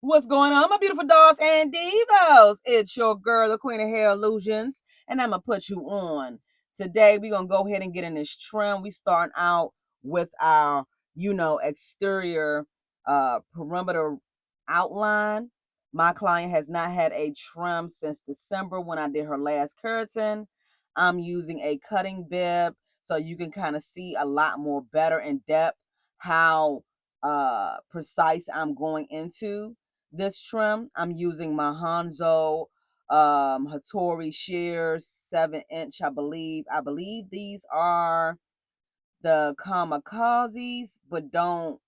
What's going on, my beautiful dolls and divas? It's your girl, the Queen of Hair Illusions, and I'm gonna put you on. Today, we're gonna go ahead and get in this trim. We starting out with our, exterior perimeter outline. My client has not had a trim since December when I did her last keratin. I'm using a cutting bib so you can kind of see a lot more better in depth how precise I'm going into this trim. I'm using my Hanzo Hattori shears 7-inch, I believe. I believe these are the kamikazes, but don't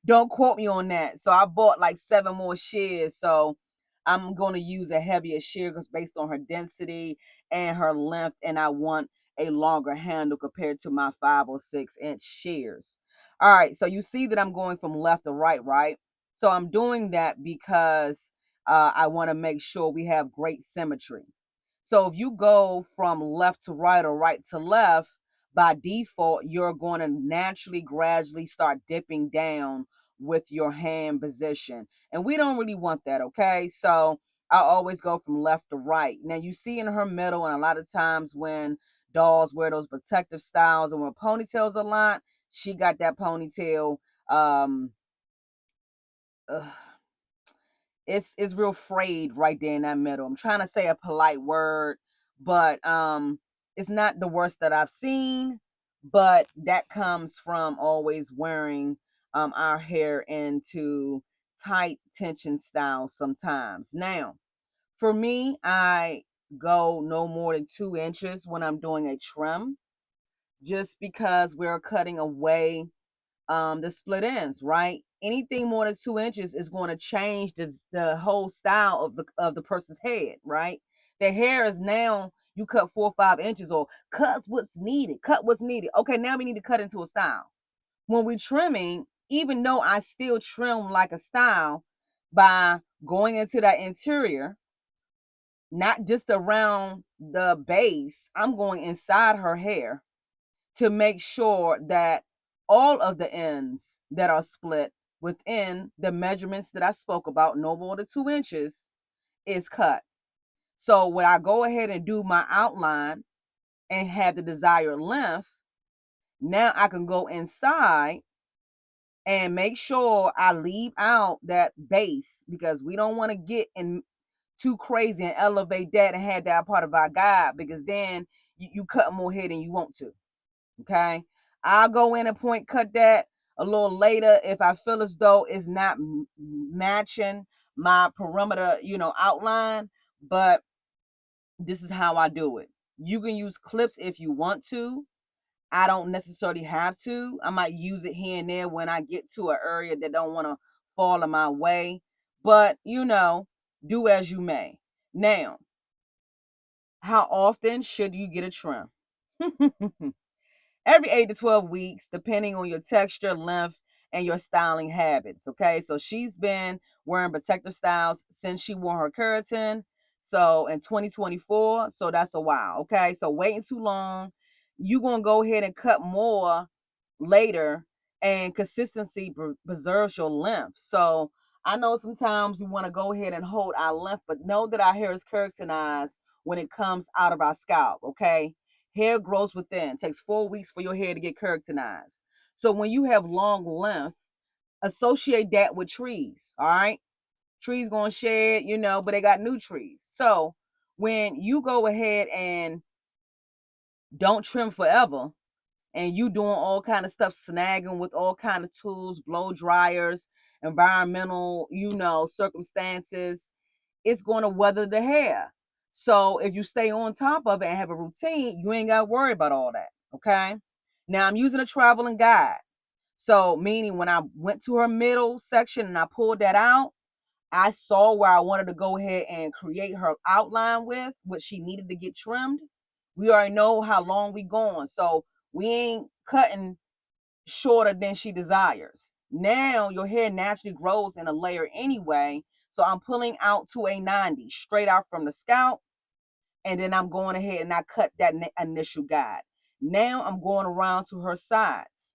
don't quote me on that. So I bought like 7 more shears. So I'm going to use a heavier shear because based on her density and her length, and I want a longer handle compared to my 5 or 6 inch shears. All right, so you see that I'm going from left to right, right? So I'm doing that because I want to make sure we have great symmetry. So if you go from left to right or right to left, by default, you're going to naturally, gradually start dipping down with your hand position. And we don't really want that, okay? So I always go from left to right. Now, you see in her middle, and a lot of times when dolls wear those protective styles and wear ponytails a lot, she got that ponytail. Um, ugh, it's real frayed right there in that middle. I'm trying to say a polite word, but it's not the worst that I've seen, but that comes from always wearing our hair into tight tension styles sometimes. Now, for me, I go no more than 2 inches when I'm doing a trim, just because we're cutting away the split ends, right? Anything more than 2 inches is going to change the whole style of the person's head, right? The hair is now you cut 4 or 5 inches or cut what's needed, cut what's needed. Okay, now we need to cut into a style. When we're trimming, even though I still trim like a style by going into that interior, not just around the base, I'm going inside her hair to make sure that all of the ends that are split within the measurements that I spoke about, no more than 2 inches, is cut. So when I go ahead and do my outline and have the desired length, now I can go inside and make sure I leave out that base because we don't want to get in too crazy and elevate that and have that part of our guide because then you cut more hair than you want to. Okay. I'll go in and point cut that a little later if I feel as though it's not matching my perimeter, outline. But this is how I do it. You can use clips if you want to. I don't necessarily have to. I might use it here and there when I get to an area that don't want to fall in my way. But, do as you may. Now, how often should you get a trim? Every 8 to 12 weeks, depending on your texture, length, and your styling habits. Okay, so she's been wearing protective styles since she wore her keratin. So in 2024, so that's a while. Okay, so waiting too long, you're gonna go ahead and cut more later, and consistency preserves your length. So I know sometimes we want to go ahead and hold our length, but know that our hair is keratinized when it comes out of our scalp. Okay, hair grows within. It takes 4 weeks for your hair to get keratinized. So when you have long length, associate that with trees. All right. Trees gonna shed, but they got new trees. So when you go ahead and don't trim forever, and you doing all kind of stuff, snagging with all kind of tools, blow dryers, environmental, circumstances, it's going to weather the hair. So if you stay on top of it and have a routine, you ain't got to worry about all that. Okay. Now I'm using a traveling guide. So meaning when I went to her middle section and I pulled that out, I saw where I wanted to go ahead and create her outline with what she needed to get trimmed. We already know how long we going. So we ain't cutting shorter than she desires. Now your hair naturally grows in a layer anyway. So I'm pulling out to a 90 straight out from the scalp. And then I'm going ahead and I cut that initial guide. Now I'm going around to her sides.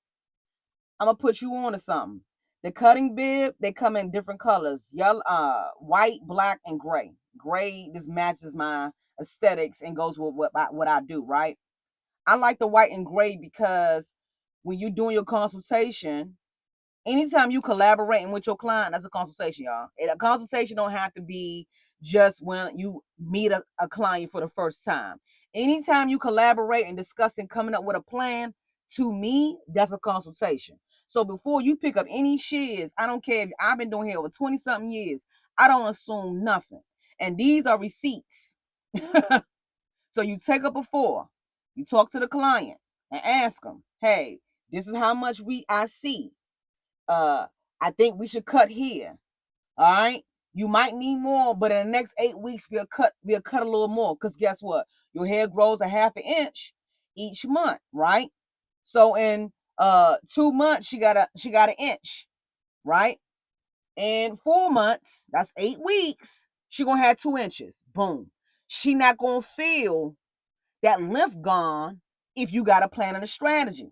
I'm going to put you on to something. The cutting bib, they come in different colors: yellow, white, black, and gray. Gray, this matches my aesthetics and goes with what I do, right? I like the white and gray because when you're doing your consultation, anytime you collaborating with your client, that's a consultation, y'all. And a consultation don't have to be just when you meet a client for the first time. Anytime you collaborate and discussing coming up with a plan, to me, that's a consultation. So before you pick up any shares, I don't care if I've been doing here over 20 something years, I don't assume nothing. And these are receipts. So you take up a before, you talk to the client and ask them, hey, this is how much I see. I think we should cut here. All right. You might need more, but in the next 8 weeks, we'll cut a little more. Because guess what? Your hair grows a half an inch each month, right? So in 2 months, she got an inch, right? In 4 months, that's 8 weeks, she gonna have 2 inches. Boom. She not gonna feel that length gone if you got a plan and a strategy.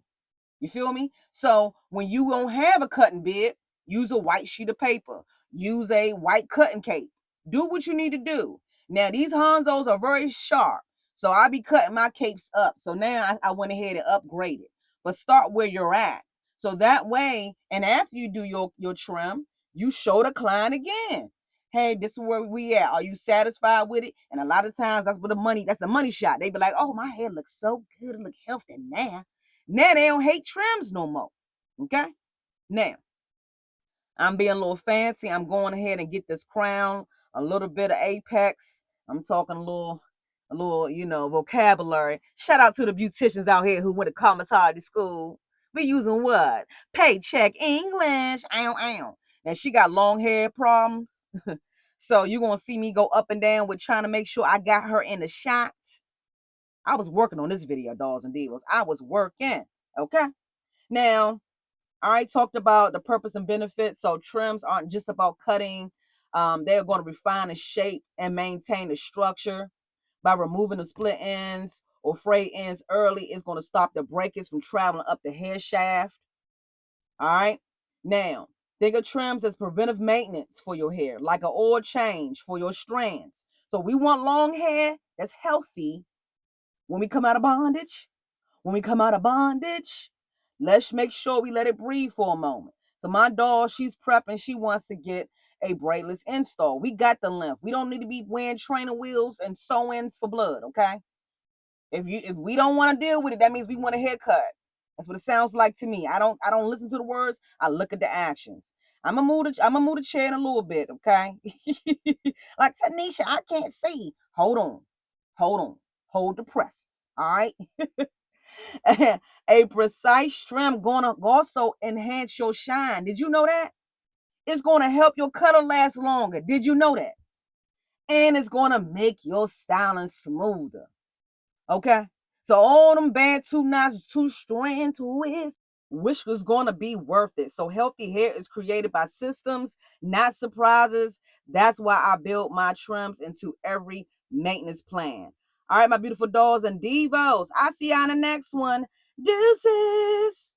You feel me? So when you don't have a cutting bib, use a white sheet of paper. Use a white cutting cape. Do what you need to do. Now, these Hanzos are very sharp. So I'll be cutting my capes up. So now I went ahead and upgraded. But start where you're at. So that way, and after you do your trim, you show the client again. Hey, this is where we at. Are you satisfied with it? And a lot of times that's the money shot. They be like, oh, my hair looks so good. It look healthy now. Now they don't hate trims no more. Okay? Now, I'm being a little fancy. I'm going ahead and get this crown, a little bit of apex. I'm talking a little, vocabulary. Shout out to the beauticians out here who went to cosmetology school. We using what? Paycheck English. Ow, ow. Now, she got long hair problems. So you're going to see me go up and down with trying to make sure I got her in the shot. I was working on this video, dolls and divas. I was working. Okay? Now, I talked about the purpose and benefits. So trims aren't just about cutting. They're going to refine the shape and maintain the structure. By removing the split ends or frayed ends early, it's going to stop the breakage from traveling up the hair shaft. All right? Now, think of trims as preventive maintenance for your hair, like an oil change for your strands. So we want long hair that's healthy when we come out of bondage. Let's make sure we let it breathe for a moment. So my doll, she's prepping. She wants to get a braidless install. We got the length. We don't need to be wearing trainer wheels and sew-ins for blood, okay? If we don't want to deal with it, that means we want a haircut. That's what it sounds like to me. I don't listen to the words. I look at the actions. I'm gonna move the chair in a little bit, okay? Like, Taneasha, I can't see. Hold on. Hold the presses. All right. A precise trim gonna also enhance your shine. Did you know that? It's gonna help your color last longer. Did you know that? And it's gonna make your styling smoother. Okay? So all them bad 2 knots, 2 strand twists, which was gonna be worth it. So healthy hair is created by systems, not surprises. That's why I build my trims into every maintenance plan. All right, my beautiful dolls and divos. I'll see you on the next one. Deuces.